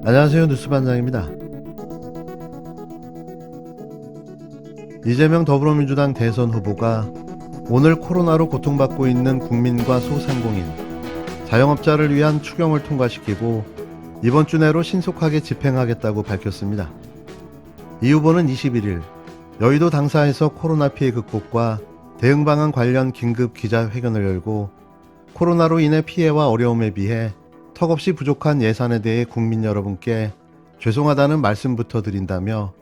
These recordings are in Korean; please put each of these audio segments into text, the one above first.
안녕하세요. 뉴스반장입니다. 이재명 더불어민주당 대선 후보가 오늘 코로나로 고통받고 있는 국민과 소상공인, 자영업자를 위한 추경을 통과시키고 이번 주 내로 신속하게 집행하겠다고 밝혔습니다. 이 후보는 21일 여의도 당사에서 코로나 피해 극복과 대응 방안 관련 긴급 기자회견을 열고 코로나로 인해 피해와 어려움에 비해 턱없이 부족한 예산에 대해 국민 여러분께 죄송하다는 말씀부터 드린다며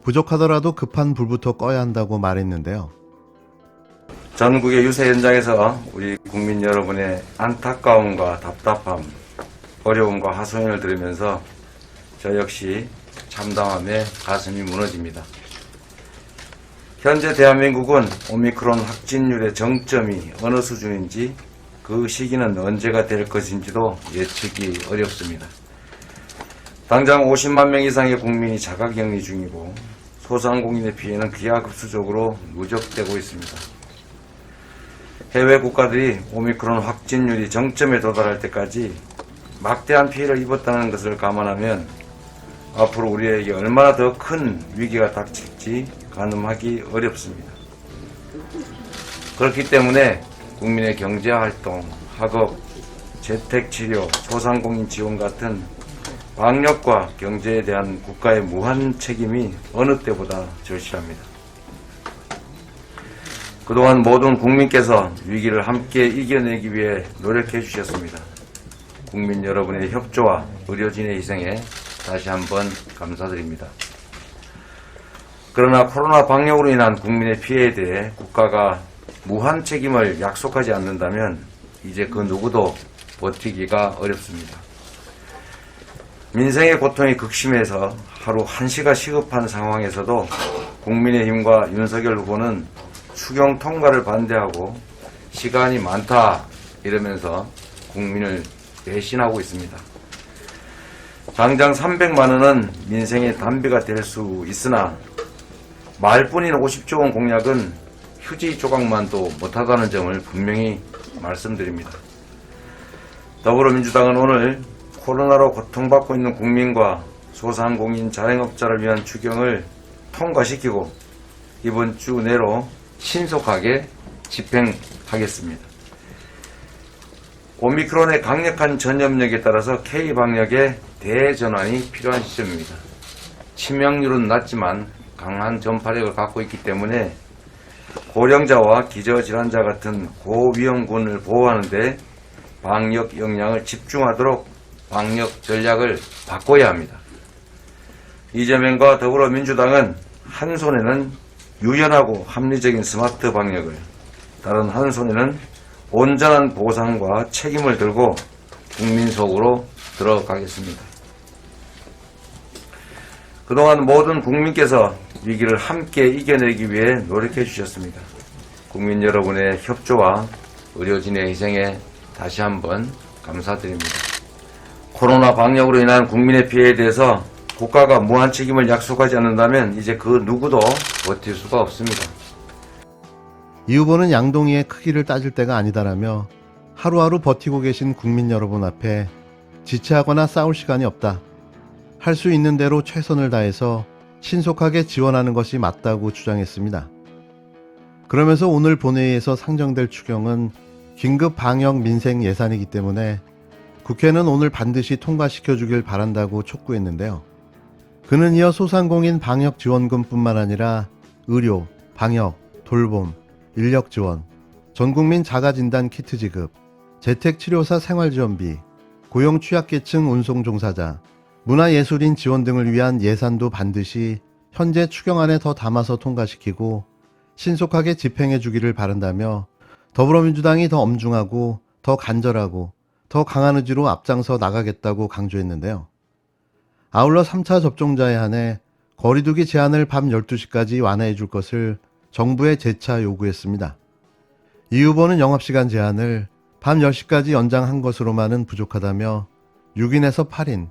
부족하더라도 급한 불부터 꺼야 한다고 말했는데요. 전국의 유세 현장에서 우리 국민 여러분의 안타까움과 답답함, 어려움과 하소연을 들으면서 저 역시 참담함에 가슴이 무너집니다. 현재 대한민국은 오미크론 확진율의 정점이 어느 수준인지 그 시기는 언제가 될 것인지도 예측이 어렵습니다. 당장 50만 명 이상의 국민이 자가격리 중이고 소상공인의 피해는 기하급수적으로 누적되고 있습니다. 해외 국가들이 오미크론 확진율이 정점에 도달할 때까지 막대한 피해를 입었다는 것을 감안하면 앞으로 우리에게 얼마나 더 큰 위기가 닥칠지 가늠하기 어렵습니다. 그렇기 때문에 국민의 경제활동, 학업, 재택치료, 소상공인 지원 같은 방역과 경제에 대한 국가의 무한 책임이 어느 때보다 절실합니다. 그동안 모든 국민께서 위기를 함께 이겨내기 위해 노력해 주셨습니다. 국민 여러분의 협조와 의료진의 희생에 다시 한번 감사드립니다. 그러나 코로나 방역으로 인한 국민의 피해에 대해 국가가 무한 책임을 약속하지 않는다면 이제 그 누구도 버티기가 어렵습니다. 민생의 고통이 극심해서 하루 1시가 시급한 상황에서도 국민의힘과 윤석열 후보는 추경 통과를 반대하고 시간이 많다 이러면서 국민을 배신하고 있습니다. 당장 300만 원은 민생의 단비가 될 수 있으나 말뿐인 50조 원 공약은 휴지 조각만도 못하다는 점을 분명히 말씀드립니다. 더불어민주당은 오늘 코로나로 고통받고 있는 국민과 소상공인 자영업자를 위한 추경을 통과시키고 이번 주 내로 신속하게 집행하겠습니다. 오미크론의 강력한 전염력에 따라서 K방역의 대전환이 필요한 시점입니다. 치명률은 낮지만 강한 전파력을 갖고 있기 때문에 고령자와 기저질환자 같은 고위험군을 보호하는 데 방역 역량을 집중하도록 방역 전략을 바꿔야 합니다. 이재명과 더불어민주당은 한 손에는 유연하고 합리적인 스마트 방역을, 다른 한 손에는 온전한 보상과 책임을 들고 국민 속으로 들어가겠습니다. 그동안 모든 국민께서 위기를 함께 이겨내기 위해 노력해 주셨습니다. 국민 여러분의 협조와 의료진의 희생에 다시 한번 감사드립니다. 코로나 방역으로 인한 국민의 피해에 대해서 국가가 무한 책임을 약속하지 않는다면 이제 그 누구도 버틸 수가 없습니다. 이 후보는 양동이의 크기를 따질 때가 아니다라며 하루하루 버티고 계신 국민 여러분 앞에 지체하거나 싸울 시간이 없다. 할 수 있는 대로 최선을 다해서 신속하게 지원하는 것이 맞다고 주장했습니다. 그러면서 오늘 본회의에서 상정될 추경은 긴급 방역 민생 예산이기 때문에 국회는 오늘 반드시 통과시켜 주길 바란다고 촉구했는데요. 그는 이어 소상공인 방역 지원금뿐만 아니라 의료, 방역, 돌봄, 인력 지원, 전국민 자가진단 키트 지급, 재택치료사 생활지원비, 고용 취약계층 운송 종사자, 문화예술인 지원 등을 위한 예산도 반드시 현재 추경안에 더 담아서 통과시키고 신속하게 집행해 주기를 바란다며 더불어민주당이 더 엄중하고 더 간절하고 더 강한 의지로 앞장서 나가겠다고 강조했는데요. 아울러 3차 접종자에 한해 거리두기 제한을 밤 12시까지 완화해 줄 것을 정부에 재차 요구했습니다. 이 후보는 영업시간 제한을 밤 10시까지 연장한 것으로만은 부족하다며 6인에서 8인,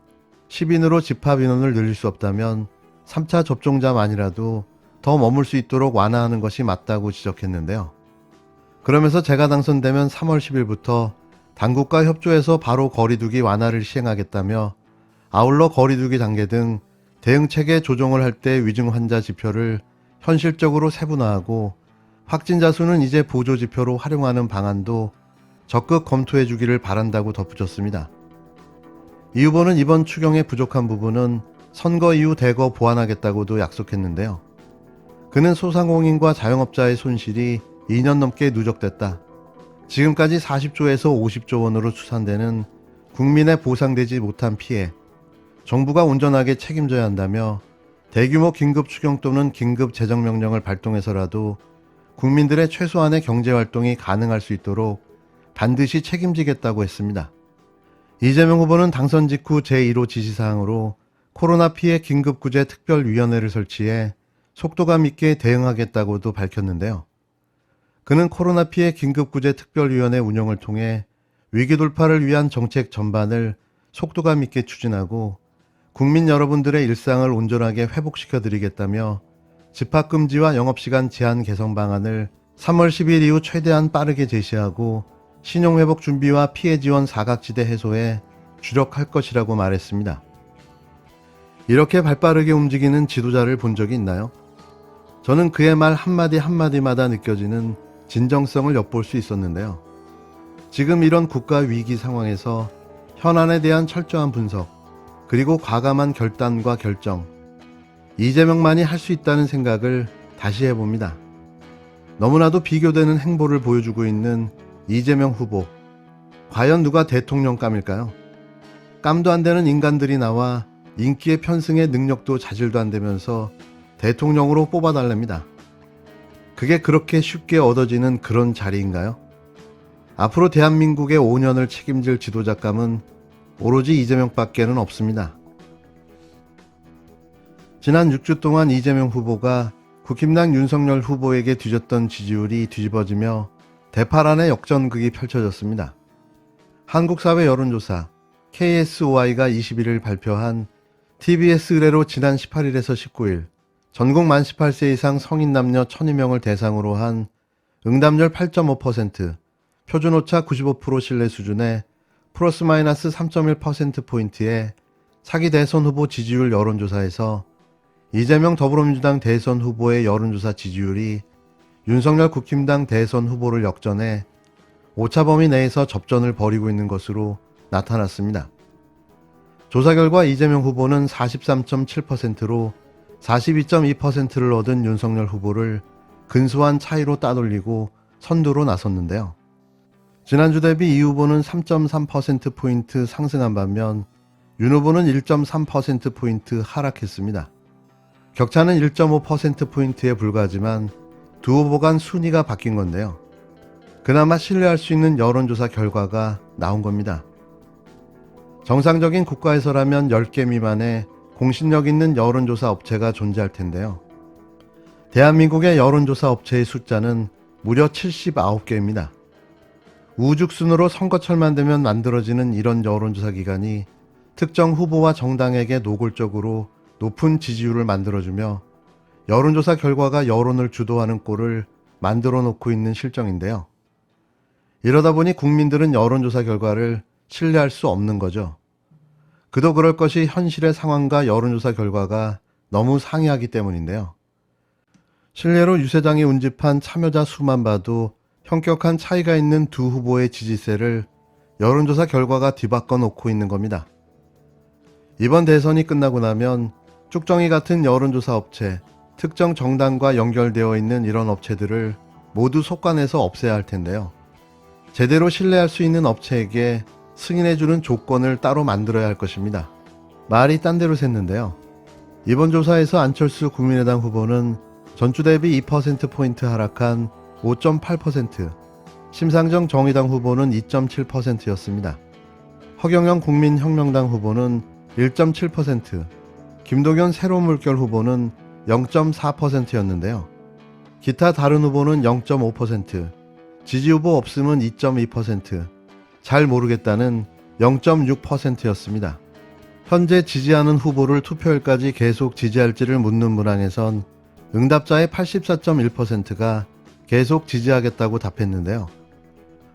10인으로 집합 인원을 늘릴 수 없다면 3차 접종자만이라도 더 머물 수 있도록 완화하는 것이 맞다고 지적했는데요. 그러면서 제가 당선되면 3월 10일부터 당국과 협조해서 바로 거리두기 완화를 시행하겠다며 아울러 거리두기 단계 등 대응체계 조정을 할 때 위중 환자 지표를 현실적으로 세분화하고 확진자 수는 이제 보조 지표로 활용하는 방안도 적극 검토해 주기를 바란다고 덧붙였습니다. 이 후보는 이번 추경의 부족한 부분은 선거 이후 대거 보완하겠다고도 약속했는데요. 그는 소상공인과 자영업자의 손실이 2년 넘게 누적됐다. 지금까지 40조에서 50조 원으로 추산되는 국민에 보상되지 못한 피해, 정부가 온전하게 책임져야 한다며 대규모 긴급 추경 또는 긴급 재정명령을 발동해서라도 국민들의 최소한의 경제활동이 가능할 수 있도록 반드시 책임지겠다고 했습니다. 이재명 후보는 당선 직후 제1호 지시사항으로 코로나 피해 긴급구제 특별위원회를 설치해 속도감 있게 대응하겠다고도 밝혔는데요. 그는 코로나 피해 긴급구제 특별위원회 운영을 통해 위기 돌파를 위한 정책 전반을 속도감 있게 추진하고 국민 여러분들의 일상을 온전하게 회복시켜 드리겠다며 집합금지와 영업시간 제한 개선 방안을 3월 10일 이후 최대한 빠르게 제시하고 신용회복 준비와 피해 지원 사각지대 해소에 주력할 것이라고 말했습니다. 이렇게 발빠르게 움직이는 지도자를 본 적이 있나요? 저는 그의 말 한마디 한마디마다 느껴지는 진정성을 엿볼 수 있었는데요. 지금 이런 국가 위기 상황에서 현안에 대한 철저한 분석, 그리고 과감한 결단과 결정, 이재명만이 할 수 있다는 생각을 다시 해봅니다. 너무나도 비교되는 행보를 보여주고 있는 이재명 후보, 과연 누가 대통령감일까요? 깜도 안 되는 인간들이 나와 인기의 편승에 능력도 자질도 안 되면서 대통령으로 뽑아달랍니다. 그게 그렇게 쉽게 얻어지는 그런 자리인가요? 앞으로 대한민국의 5년을 책임질 지도자감은 오로지 이재명밖에는 없습니다. 지난 6주 동안 이재명 후보가 국힘당 윤석열 후보에게 뒤졌던 지지율이 뒤집어지며 대파란의 역전극이 펼쳐졌습니다. 한국사회 여론조사 KSOI가 21일 발표한 TBS 의뢰로 지난 18일에서 19일 전국 만 18세 이상 성인 남녀 1002명을 대상으로 한 응답률 8.5%, 표준오차 95% 신뢰 수준의 플러스 마이너스 3.1%포인트의 차기 대선 후보 지지율 여론조사에서 이재명 더불어민주당 대선 후보의 여론조사 지지율이 윤석열 국힘당 대선 후보를 역전해 오차 범위 내에서 접전을 벌이고 있는 것으로 나타났습니다. 조사 결과 이재명 후보는 43.7%로 42.2%를 얻은 윤석열 후보를 근소한 차이로 따돌리고 선두로 나섰는데요. 지난주 대비 이 후보는 3.3%포인트 상승한 반면 윤 후보는 1.3%포인트 하락했습니다. 격차는 1.5%포인트에 불과하지만 두 후보 간 순위가 바뀐 건데요. 그나마 신뢰할 수 있는 여론조사 결과가 나온 겁니다. 정상적인 국가에서라면 10개 미만의 공신력 있는 여론조사 업체가 존재할 텐데요. 대한민국의 여론조사 업체의 숫자는 무려 79개입니다. 우죽순으로 선거철만 되면 만들어지는 이런 여론조사 기관이 특정 후보와 정당에게 노골적으로 높은 지지율을 만들어주며 여론조사 결과가 여론을 주도하는 꼴을 만들어 놓고 있는 실정인데요. 이러다 보니 국민들은 여론조사 결과를 신뢰할 수 없는 거죠. 그도 그럴 것이 현실의 상황과 여론조사 결과가 너무 상이하기 때문인데요. 실례로 유세장에 운집한 참여자 수만 봐도 현격한 차이가 있는 두 후보의 지지세를 여론조사 결과가 뒤바꿔 놓고 있는 겁니다. 이번 대선이 끝나고 나면 쭉정이 같은 여론조사 업체, 특정 정당과 연결되어 있는 이런 업체들을 모두 속관해서 없애야 할 텐데요. 제대로 신뢰할 수 있는 업체에게 승인해주는 조건을 따로 만들어야 할 것입니다. 말이 딴 데로 샜는데요. 이번 조사에서 안철수 국민의당 후보는 전주 대비 2%포인트 하락한 5.8%, 심상정 정의당 후보는 2.7%였습니다. 허경영 국민혁명당 후보는 1.7%, 김동연 새로운 물결 후보는 0.4%였는데요. 기타 다른 후보는 0.5%, 지지 후보 없음은 2.2%, 잘 모르겠다는 0.6%였습니다. 현재 지지하는 후보를 투표일까지 계속 지지할지를 묻는 문항에선 응답자의 84.1%가 계속 지지하겠다고 답했는데요.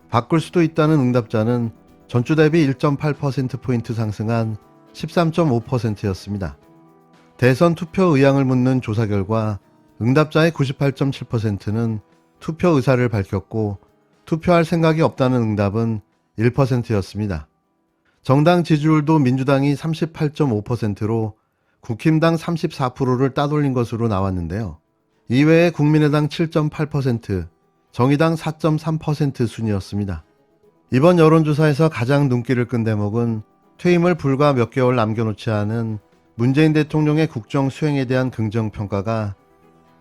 바꿀 수도 있다는 응답자는 전주 대비 1.8%포인트 상승한 13.5%였습니다. 대선 투표 의향을 묻는 조사 결과 응답자의 98.7%는 투표 의사를 밝혔고 투표할 생각이 없다는 응답은 1%였습니다. 정당 지지율도 민주당이 38.5%로 국힘당 34%를 따돌린 것으로 나왔는데요. 이외에 국민의당 7.8%, 정의당 4.3% 순이었습니다. 이번 여론조사에서 가장 눈길을 끈 대목은 퇴임을 불과 몇 개월 남겨놓지 않은 문재인 대통령의 국정 수행에 대한 긍정평가가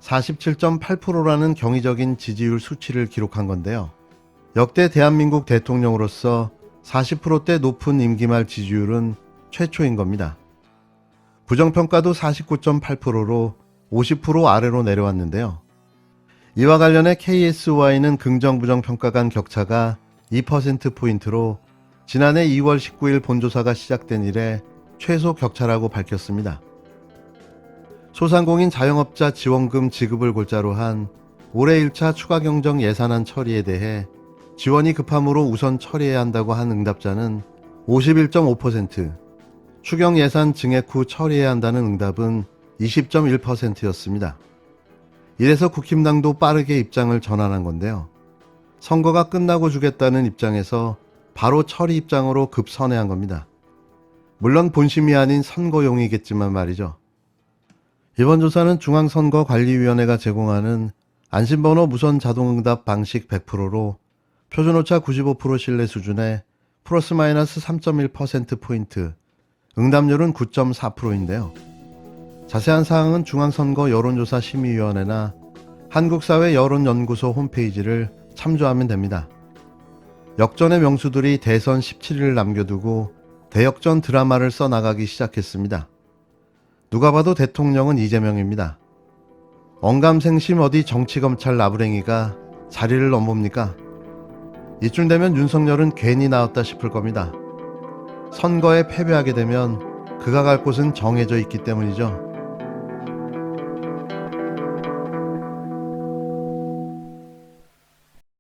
47.8%라는 경이적인 지지율 수치를 기록한 건데요. 역대 대한민국 대통령으로서 40%대 높은 임기 말 지지율은 최초인 겁니다. 부정평가도 49.8%로 50% 아래로 내려왔는데요. 이와 관련해 KSY는 긍정-부정평가 간 격차가 2%포인트로 지난해 2월 19일 본조사가 시작된 이래 최소 격차라고 밝혔습니다. 소상공인 자영업자 지원금 지급을 골자로 한 올해 1차 추가경정 예산안 처리에 대해 지원이 급함으로 우선 처리해야 한다고 한 응답자는 51.5%, 추경 예산 증액 후 처리해야 한다는 응답은 20.1%였습니다. 이래서 국힘당도 빠르게 입장을 전환한 건데요. 선거가 끝나고 주겠다는 입장에서 바로 처리 입장으로 급선회한 겁니다. 물론 본심이 아닌 선거용이겠지만 말이죠. 이번 조사는 중앙선거관리위원회가 제공하는 안심번호 무선 자동응답 방식 100%로 표준오차 95% 신뢰 수준에 플러스 마이너스 3.1%포인트, 응답률은 9.4%인데요. 자세한 사항은 중앙선거 여론조사 심의위원회나 한국사회 여론연구소 홈페이지를 참조하면 됩니다. 역전의 명수들이 대선 17일을 남겨두고 대역전 드라마를 써나가기 시작했습니다. 누가 봐도 대통령은 이재명입니다. 언감생심 어디 정치검찰 나부랭이가 자리를 넘봅니까? 이쯤 되면 윤석열은 괜히 나왔다 싶을 겁니다. 선거에 패배하게 되면 그가 갈 곳은 정해져 있기 때문이죠.